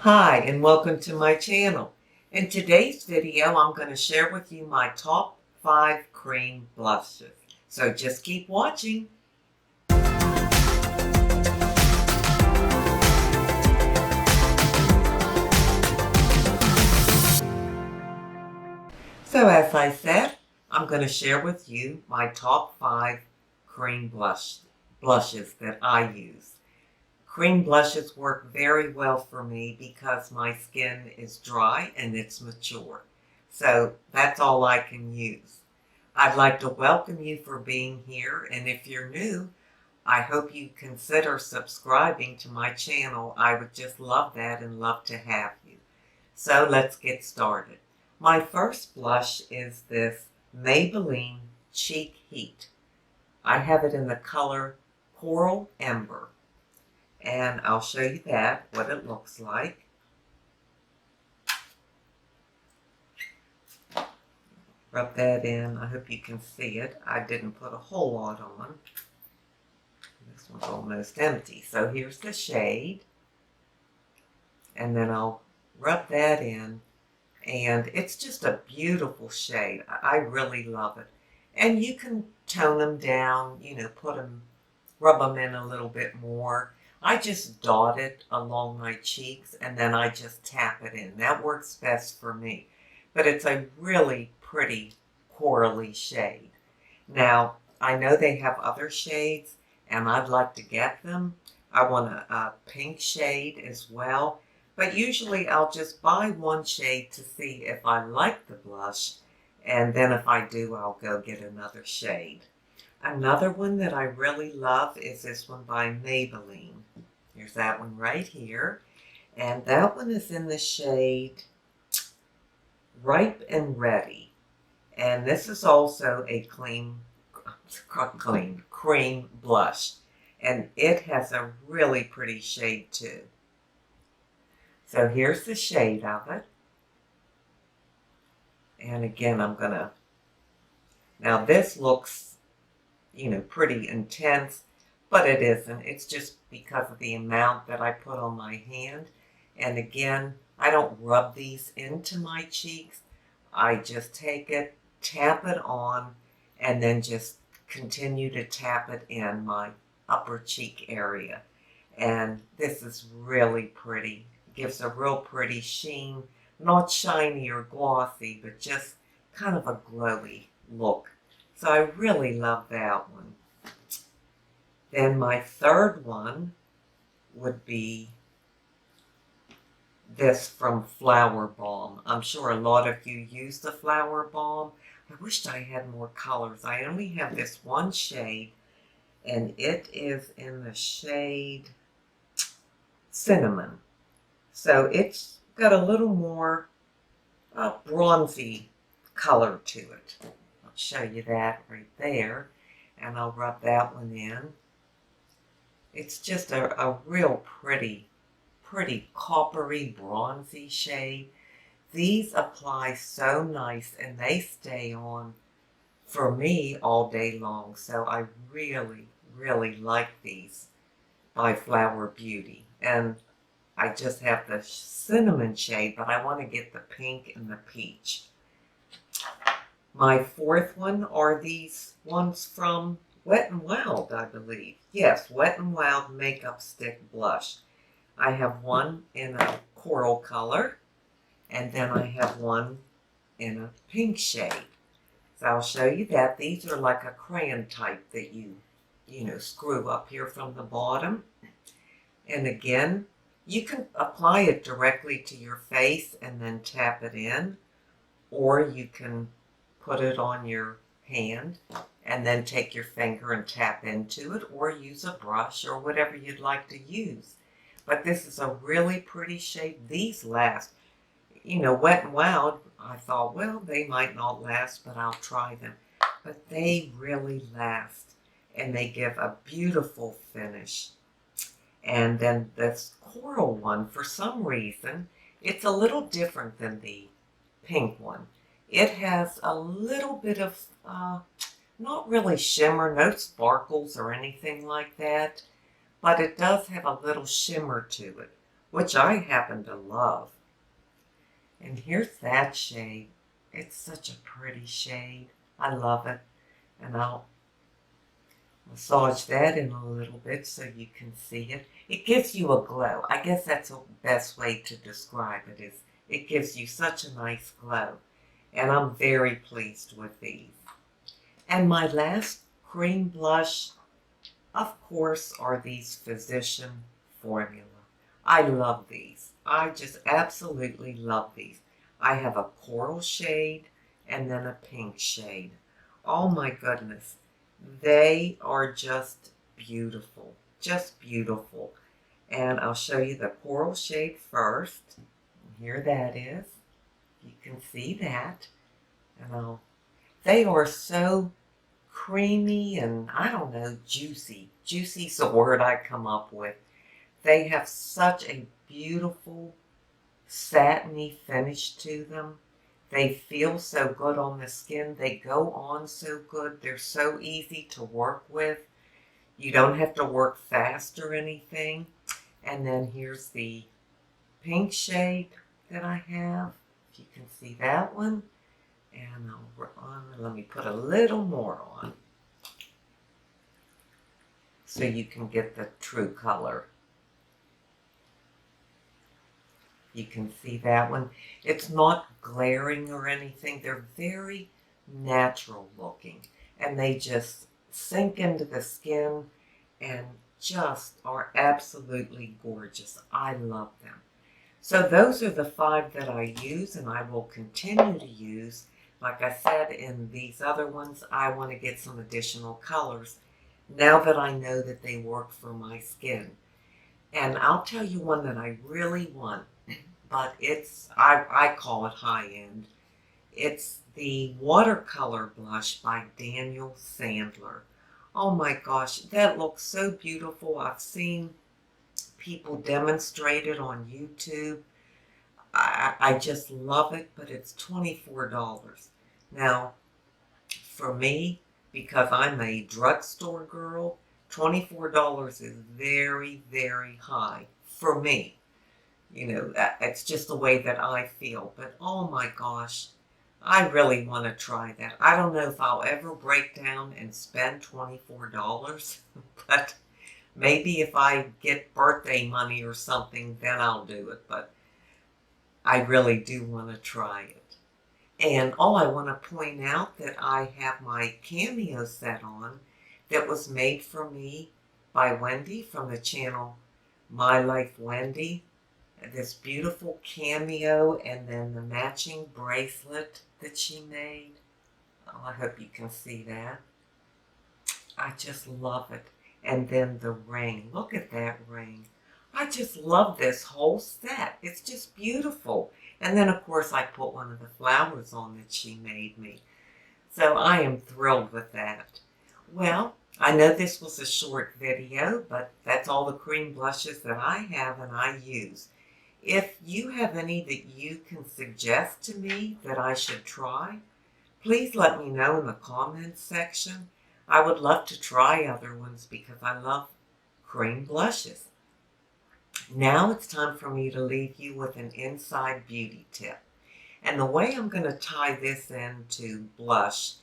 Hi, and welcome to my channel. In today's video, I'm going to share with you my top 5 cream blushes. So just keep watching. So as I said, I'm going to share with you my top 5 cream blushes that I use. Cream blushes work very well for me because my skin is dry and it's mature. So that's all I can use. I'd like to welcome you for being here, and if you're new, I hope you consider subscribing to my channel. I would just love that and love to have you. So let's get started. My first blush is this Maybelline Cheek Heat. I have it in the color Coral Ember. And I'll show you what it looks like. Rub that in. I hope you can see it. I didn't put a whole lot on. This one's almost empty. So here's the shade. And then I'll rub that in. And it's just a beautiful shade. I really love it. And you can tone them down, rub them in a little bit more. I just dot it along my cheeks and then I just tap it in. That works best for me. But it's a really pretty corally shade. Now, I know they have other shades and I'd like to get them. I want a pink shade as well. But usually I'll just buy one shade to see if I like the blush. And then if I do, I'll go get another shade. Another one that I really love is this one by Maybelline. Here's that one right here. And that one is in the shade Ripe and Ready. And this is also a cream blush. And it has a really pretty shade too. So here's the shade of it. And again, now this looks pretty intense, but it isn't. It's just because of the amount that I put on my hand. And again, I don't rub these into my cheeks. I just take it, tap it on, and then just continue to tap it in my upper cheek area. And this is really pretty. It gives a real pretty sheen, not shiny or glossy, but just kind of a glowy look. So I really love that one. Then my third one would be this from Flower Balm. I'm sure a lot of you use the Flower Balm. I wished I had more colors. I only have this one shade, and it is in the shade Cinnamon. So it's got a little more bronzy color to it. I'll show you that right there, and I'll rub that one in. It's just a real pretty coppery, bronzy shade. These apply so nice and they stay on for me all day long. So I really, really like these by Flower Beauty. And I just have the cinnamon shade, but I want to get the pink and the peach. My fourth one are these ones from Wet n Wild, I believe. Yes, Wet n Wild Makeup Stick Blush. I have one in a coral color, and then I have one in a pink shade. So I'll show you that. These are like a crayon type that you screw up here from the bottom. And again, you can apply it directly to your face and then tap it in, or you can put it on your hand and then take your finger and tap into it, or use a brush or whatever you'd like to use. But this is a really pretty shade. These last. Wet n Wild, I thought, well, they might not last, but I'll try them. But they really last, and they give a beautiful finish. And then this coral one, for some reason, it's a little different than the pink one. It has a little bit of, not really shimmer, no sparkles or anything like that, but it does have a little shimmer to it, which I happen to love. And here's that shade. It's such a pretty shade. I love it. And I'll massage that in a little bit so you can see it. It gives you a glow. I guess that's the best way to describe it, is it gives you such a nice glow. And I'm very pleased with these. And my last cream blush, of course, are these Physician Formula. I love these. I just absolutely love these. I have a coral shade and then a pink shade. Oh my goodness. They are just beautiful. Just beautiful. And I'll show you the coral shade first. Here that is. You can see that. And they are so creamy and, I don't know, juicy. Juicy's the word I come up with. They have such a beautiful satiny finish to them. They feel so good on the skin. They go on so good. They're so easy to work with. You don't have to work fast or anything. And then here's the pink shade that I have. If you can see that one. And let me put a little more on so you can get the true color. You can see that one. It's not glaring or anything. They're very natural looking, and they just sink into the skin and just are absolutely gorgeous. I love them. So those are the 5 that I use, and I will continue to use. Like I said, in these other ones, I want to get some additional colors now that I know that they work for my skin. And I'll tell you one that I really want, but I call it high-end. It's the Watercolor Blush by Daniel Sandler. Oh my gosh, that looks so beautiful. I've seen people demonstrate it on YouTube. I just love it, but it's $24. Now, for me, because I'm a drugstore girl, $24 is very, very high for me. You know, it's just the way that I feel. But oh my gosh, I really want to try that. I don't know if I'll ever break down and spend $24, but maybe if I get birthday money or something, then I'll do it. But I really do want to try it. And I want to point out that I have my cameo set on that was made for me by Wendy from the channel My Life Wendy. This beautiful cameo and then the matching bracelet that she made. Oh, I hope you can see that. I just love it. And then the ring. Look at that ring. I just love this whole set. It's just beautiful. And then, of course, I put one of the flowers on that she made me. So I am thrilled with that. Well, I know this was a short video, but that's all the cream blushes that I have and I use. If you have any that you can suggest to me that I should try, please let me know in the comments section. I would love to try other ones because I love cream blushes. Now it's time for me to leave you with an inside beauty tip. And the way I'm going to tie this into blush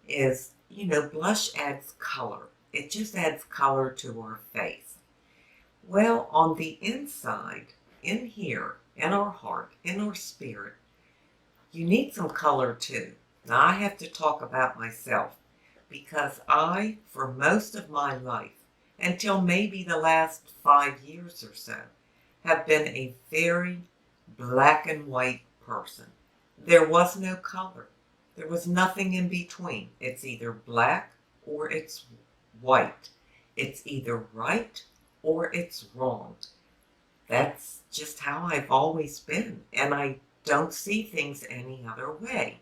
is, you know, blush adds color. It just adds color to our face. Well, on the inside, in here, in our heart, in our spirit, you need some color too. Now I have to talk about myself because I, for most of my life, until maybe the last 5 years or so, have been a very black and white person. There was no color. There was nothing in between. It's either black or it's white. It's either right or it's wrong. That's just how I've always been, and I don't see things any other way.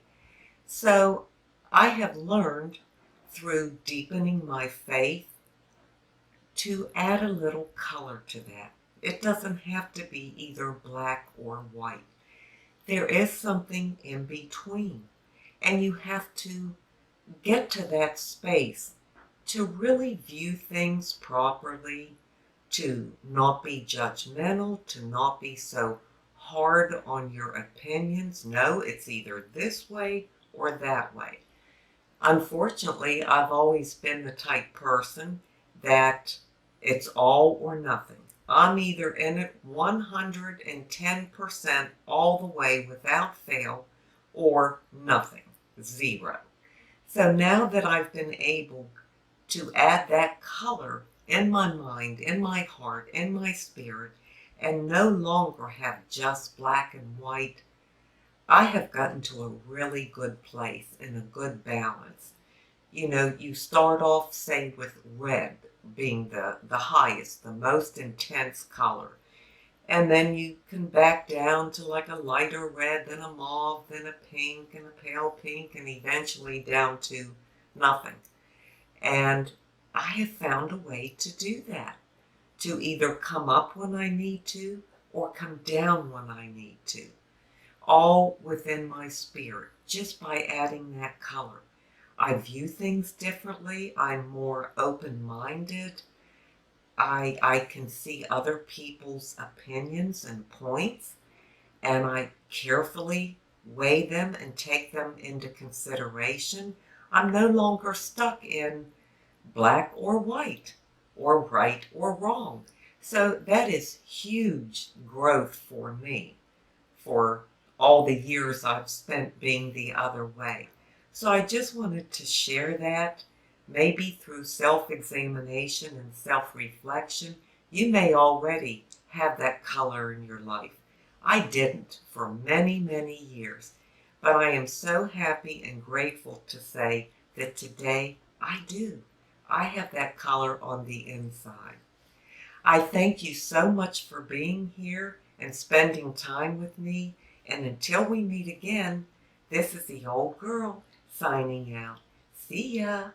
So I have learned through deepening my faith to add a little color to that. It doesn't have to be either black or white. There is something in between, and you have to get to that space to really view things properly, to not be judgmental, to not be so hard on your opinions. No, it's either this way or that way. Unfortunately, I've always been the type person that it's all or nothing. I'm either in it 110% all the way without fail or nothing, zero. So now that I've been able to add that color in my mind, in my heart, in my spirit, and no longer have just black and white, I have gotten to a really good place and a good balance. You know, you start off, say, with red being the highest, the most intense color. And then you can back down to like a lighter red, then a mauve, then a pink, and a pale pink, and eventually down to nothing. And I have found a way to do that, to either come up when I need to or come down when I need to, all within my spirit, just by adding that color. I view things differently. I'm more open-minded. I can see other people's opinions and points, and I carefully weigh them and take them into consideration. I'm no longer stuck in black or white, or right or wrong. So that is huge growth for me, for all the years I've spent being the other way. So I just wanted to share that. Maybe through self-examination and self-reflection, you may already have that color in your life. I didn't for many, many years, but I am so happy and grateful to say that today I do. I have that color on the inside. I thank you so much for being here and spending time with me. And until we meet again, this is the old girl signing out. See ya.